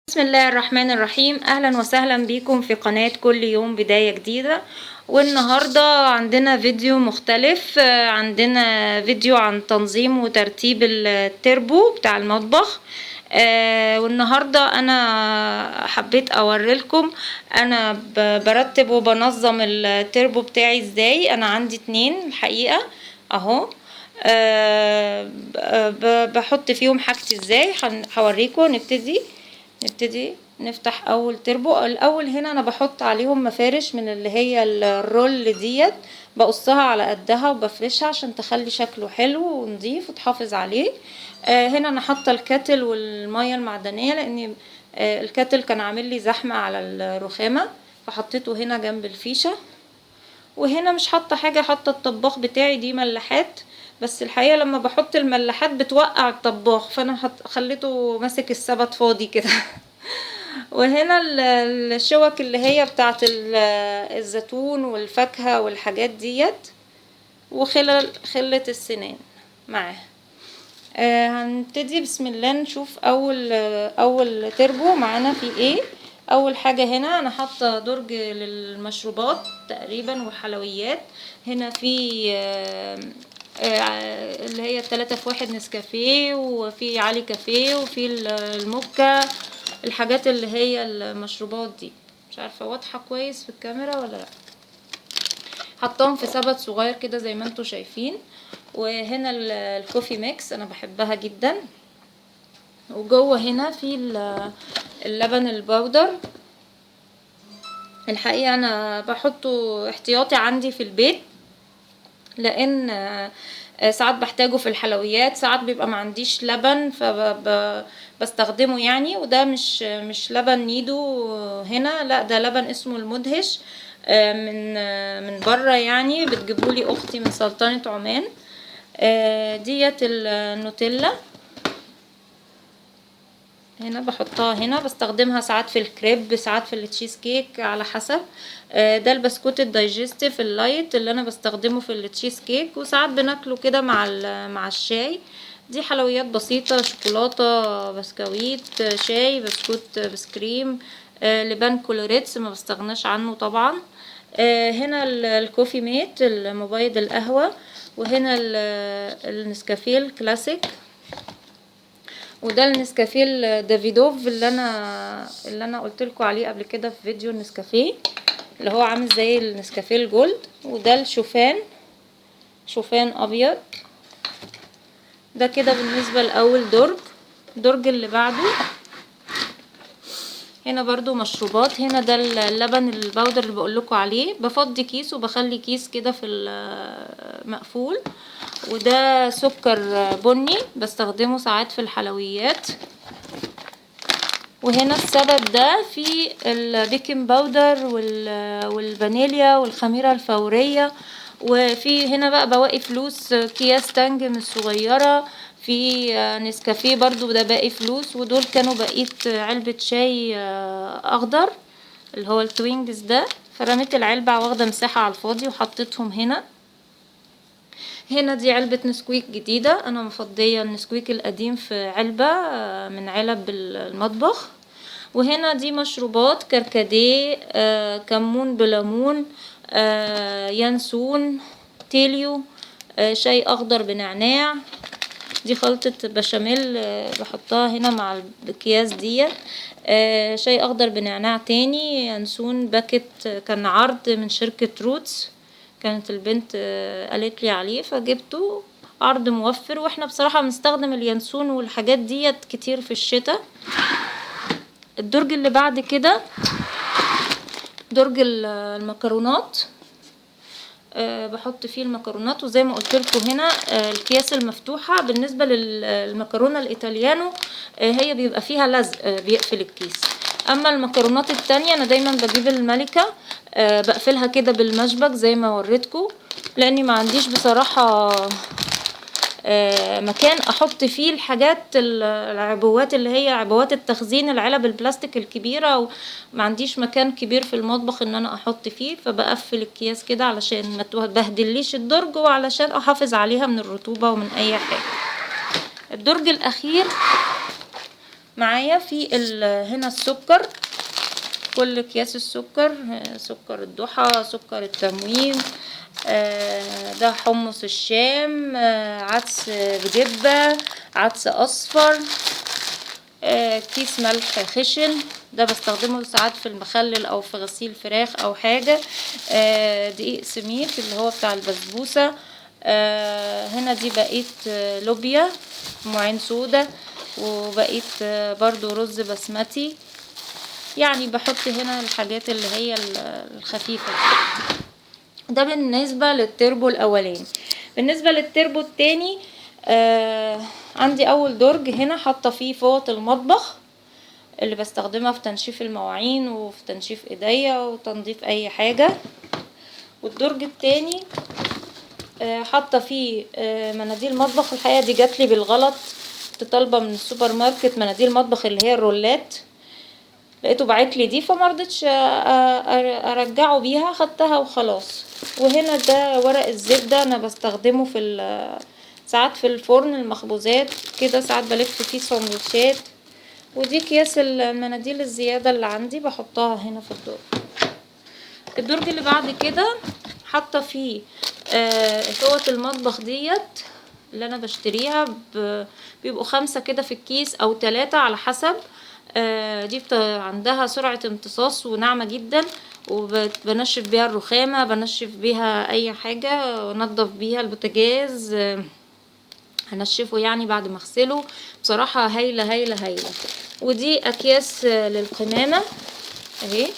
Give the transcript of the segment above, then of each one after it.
بسم الله الرحمن الرحيم. اهلا وسهلا بكم في قناة كل يوم بداية جديدة. والنهاردة عندنا فيديو مختلف، عندنا فيديو عن تنظيم وترتيب التربو بتاع المطبخ. والنهاردة انا حبيت اوريلكم انا برتب وبنظم التربو بتاعي ازاي. انا عندي 2 الحقيقة اهو. بحط فيهم حاجتي ازاي، هوريكم. نبتدي نفتح اول تربو. الاول هنا انا بحط عليهم مفارش من اللي هي الرول ديت، بقصها على قدها وبفرشها عشان تخلي شكله حلو ونضيف وتحافظ عليه. هنا انا حاطه الكاتل والميه المعدنيه، لان الكاتل كان عامل لي زحمه على الرخامه، فحطيته هنا جنب الفيشه. وهنا مش حاطه حاجه، حاطه الطباخ بتاعي، دي ملاحات، بس الحقيقه لما بحط الملاحات بتوقع الطباخ، فانا خليته ماسك السبت فاضي كده. وهنا الشوك اللي هي بتاعت الزيتون والفاكهه والحاجات ديت، خلة السنان معاها. هنبتدي بسم الله نشوف اول تربو معانا في ايه. اول حاجة هنا انا حاطة درج للمشروبات تقريبا وحلويات. هنا في اللي هي 3 في 1 نسكافيه، وفي علي كافيه، وفي الموكا، الحاجات اللي هي المشروبات دي. مش عارفة واضحة كويس في الكاميرا ولا لا. حطاهم في سبت صغير كده زي ما انتوا شايفين. وهنا الكوفي ميكس انا بحبها جدا. وجوه هنا في اللبن البودر، الحقيقة انا بحطه احتياطي عندي في البيت، لان ساعات بحتاجه في الحلويات، ساعات بيبقى ما عنديش لبن فبستخدمه يعني. وده مش لبن نيدو هنا، لا ده لبن اسمه المدهش من بره يعني، بتجيبولي اختي من سلطنة عمان. ديت النوتيلا هنا بحطها هنا، بستخدمها ساعات في الكريب، ساعات في التشيز كيك على حسب. ده البسكوت الدايجستيف اللايت اللي انا بستخدمه في التشيز كيك، وساعات بناكله كده مع الشاي. دي حلويات بسيطة، شوكولاتة، بسكويت، شاي، بسكوت بسكريم، لبان كولوريتس ما بستغناش عنه طبعا. هنا الكوفي ميت المبيض القهوة، وهنا النسكافيه الكلاسيك، وده النسكافيه الدافيدوف اللي انا قلت لكم عليه قبل كده في فيديو النسكافيه، اللي هو عامل زي النسكافيه الجولد. وده الشوفان، شوفان ابيض. ده كده بالنسبه لاول درج اللي بعده هنا برضو مشروبات. هنا ده اللبن البودر اللي بقول لكم عليه، بفضي كيس وبخلي كيس كده في المقفول. وده سكر بني بستخدمه ساعات في الحلويات. وهنا السبت ده في البيكنج باودر والفانيليا والخميرة الفورية. وفي هنا بقى بواقي فلوس، اكياس تانجم الصغيرة، في نسكافيه برضو ده باقي فلوس. ودول كانوا بقيت علبة شاي اخضر اللي هو التوينجز ده، فرميت العلبة واخدة مساحة على الفاضي وحطيتهم هنا. هنا دي علبة نسكويك جديدة، انا مفضية النسكويك القديم في علبة من علب المطبخ. وهنا دي مشروبات كركديه، كمون بليمون، ينسون، تيليو، شاي اخضر بنعناع. دي خلطة بشاميل بحطها هنا مع الاكياس ديت. شاي اخضر بنعناع تاني، ينسون باكت كان عرض من شركة روتس، كانت البنت قالت لي عليه فجبته عرض موفر. واحنا بصراحة بنستخدم اليانسون والحاجات ديت كتير في الشتاء. الدرج اللي بعد كده درج المكرونات، بحط فيه المكرونات. وزي ما قلت لكم هنا الكياس المفتوحة بالنسبة للمكرونة الايطاليانو هي بيبقى فيها لزق بيقفل الكيس. اما المكرونات التانية انا دايما بجيب الملكة بقفلها كده بالمشبك زي ما وريتكم، لاني ما عنديش بصراحة مكان احط فيه الحاجات العبوات اللي هي عبوات التخزين، العلب البلاستيك الكبيرة، وما عنديش مكان كبير في المطبخ ان انا احط فيه، فبقفل الكياس كده علشان ما تبهدليش الدرج، وعلشان احافظ عليها من الرطوبة ومن اي حاجة. الدرج الاخير معايا في هنا السكر، كل اكياس السكر، سكر الضحى، سكر التموين، ده حمص الشام، عدس بجبة، عدس اصفر، كيس ملح خشن، ده بستخدمه ساعات في المخلل او في غسيل فراخ او حاجة، دقيق سميك اللي هو بتاع البسبوسة، هنا دي بقيت لوبيا معين سودا، وبقيت برضو رز بسمتي. يعني بحط هنا الحاجات اللي هي الخفيفة. ده بالنسبة للتربو الاولاني. بالنسبة للتربو التاني، عندي اول درج هنا حاطة فيه فوط المطبخ اللي بستخدمها في تنشيف المواعين وفي تنشيف ايديا وتنظيف اي حاجة. والدرج التاني حاطة فيه مناديل مطبخ. الحقيقة دي جاتلي بالغلط، كنت طالبة من السوبر ماركت مناديل مطبخ اللي هي الرولات، لقيته باعتلي دي فمرضتش ارجعه بيها، خدتها وخلاص. وهنا ده ورق الزبدة، انا بستخدمه في ساعات في الفرن المخبوزات كده، ساعات بلف فيه سندوتشات. ودي اكياس المناديل الزيادة اللي عندي بحطها هنا في الدرج. الدرج اللي بعد كده حاطه فيه فوط المطبخ ديت اللي انا بشتريها، بيبقوا 5 كده في الكيس او 3 على حسب. دي عندها سرعة امتصاص وناعمة جدا، وبنشف بيها الرخامة، بنشف بيها اي حاجة، انضف بيها البوتاجاز، هنشفه يعني بعد ما اغسله. بصراحة هايلة هايلة هايلة. ودي اكياس للقمامة اهي.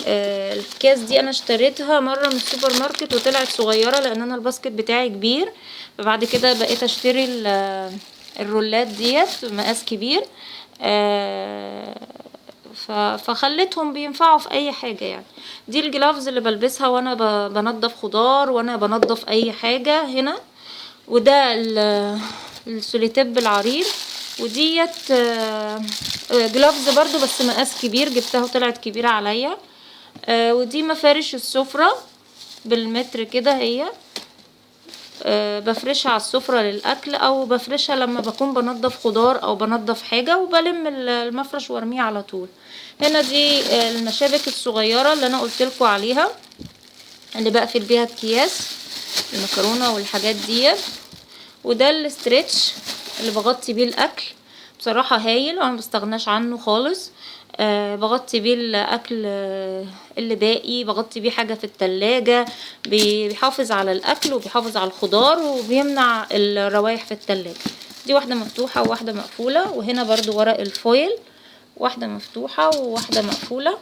الكاس دي انا اشتريتها مرة من السوبر ماركت وطلعت صغيرة لان انا الباسكت بتاعي كبير، فبعد كده بقيت اشتري الرولات ديت مقاس كبير، فخليتهم بينفعوا في اي حاجة يعني. دي الجلافز اللي بلبسها وانا بنضف خضار، وانا بنضف اي حاجة هنا. وده السوليتيب العريض. وديت جلافز برضو بس مقاس كبير، جبتها وطلعت كبيرة عليا. ودي مفارش السفرة بالمتر كده، هي بفرشها على السفرة للأكل، أو بفرشها لما بكون بنضف خضار أو بنضف حاجة وبلم المفرش وارميه على طول. هنا دي المشابك الصغيرة اللي أنا قلتلكوا عليها، اللي بقفل بيها الأكياس المكرونة والحاجات دي. وده الاسترتش اللي بغطي بيه الأكل، بصراحة هايل وأنا مبستغناش عنه خالص. بغطي بيه الاكل اللي باقي، بغطي بيه حاجة في التلاجة، بيحافظ على الاكل وبيحافظ على الخضار وبيمنع الروايح في التلاجة. دي واحدة مفتوحة وواحدة مقفولة، وهنا برضو ورق الفويل، واحدة مفتوحة وواحدة مقفولة.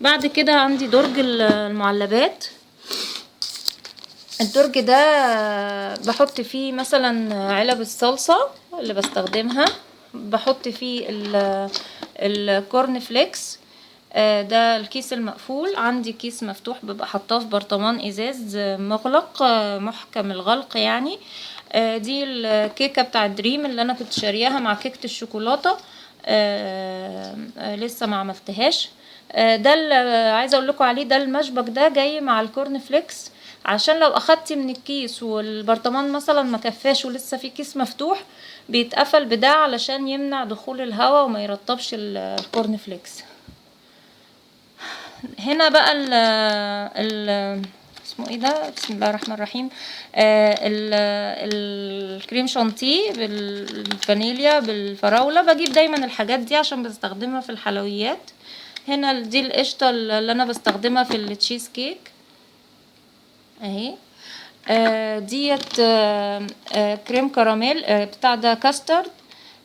بعد كده عندي درج المعلبات. الدرج ده بحط فيه مثلا علب الصلصة اللي بستخدمها، بحط فيه الكورن فليكس، ده الكيس المقفول. عندي كيس مفتوح ببقى حطاه في برطمان ازاز مغلق محكم الغلق يعني. دي الكيكة بتاع دريم اللي انا كنت شارياها مع كيكة الشوكولاتة، لسه ما عملتهاش. ده اللي عايزه اقول لكم عليه، ده المشبك ده جاي مع الكورن فليكس، عشان لو اخدتي من الكيس والبرطمان مثلا ما كفاش ولسه في كيس مفتوح، بيتقفل بده علشان يمنع دخول الهواء وما يرطبش الكورن فليكس. هنا بقى ال اسمه ايه ده، بسم الله الرحمن الرحيم، الكريم شانتيه بالفانيليا بالفراولة. بجيب دايما الحاجات دي عشان بستخدمها في الحلويات. هنا دي القشطة اللي انا بستخدمها في التشيز كيك اهي. ديت كريم كراميل، بتاع ده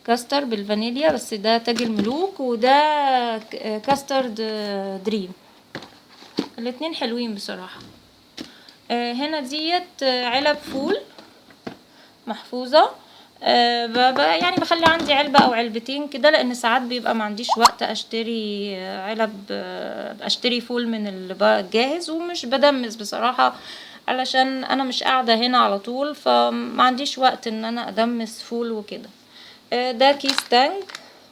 كاستر بالفانيليا، بس ده تاج الملوك، وده كاسترد دريم. الاتنين حلوين بصراحة. هنا ديت علب فول محفوظة، يعني بخلي عندي علبة او علبتين كده، لان ساعات بيبقى ما عنديش وقت اشتري علب، اشتري فول من الجاهز، ومش بدمس بصراحة علشان انا مش قاعدة هنا على طول، فما عنديش وقت ان انا ادمس فول وكده. ده كيس تانج.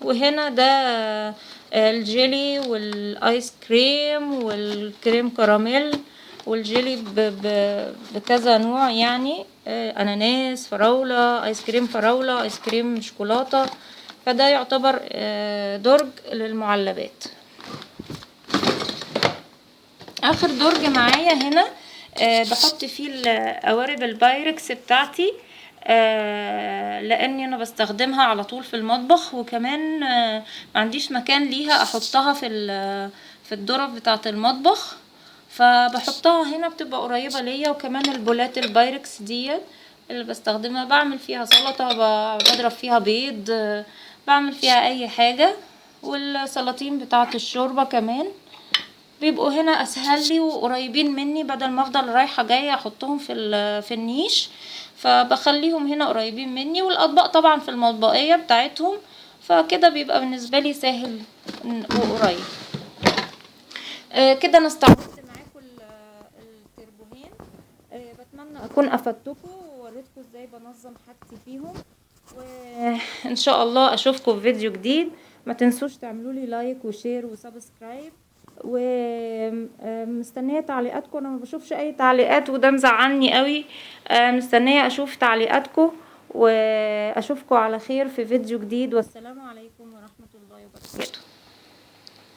وهنا ده الجيلي والايس كريم والكريم كراميل والجيلي بكذا نوع يعني، اناناس، فراولة، ايس كريم فراولة، ايس كريم شوكولاتة. فده يعتبر درج للمعلبات. اخر درج معايا هنا بحط فيه القوارب البايركس بتاعتي، لاني انا بستخدمها على طول في المطبخ، وكمان ما عنديش مكان ليها احطها في الدرج بتاعه المطبخ، فبحطها هنا بتبقى قريبه ليا. وكمان البولات البايركس ديت اللي بستخدمها بعمل فيها سلطه، بضرب فيها بيض، بعمل فيها اي حاجه. والسلاطين بتاعه الشوربه كمان بيبقوا هنا اسهل لي وقريبين مني، بدل ما افضل رايحه جايه احطهم في النيش، فبخليهم هنا قريبين مني. والاطباق طبعا في المطبقيه بتاعتهم، فكده بيبقى بالنسبه لي سهل وقريب. كده انا استعرضت معاكم التربوهين. بتمنى اكون افدتكم ووريتكم ازاي بنظم حاجتي فيهم، وان شاء الله اشوفكم في فيديو جديد. ما تنسوش تعملوا لي لايك وشير وسبسكرايب، ومستنيه تعليقاتكم. انا ما بشوفش اي تعليقات وده مزعلني قوي. مستنيه اشوف تعليقاتكم، واشوفكم على خير في فيديو جديد. والسلام عليكم ورحمه الله وبركاته.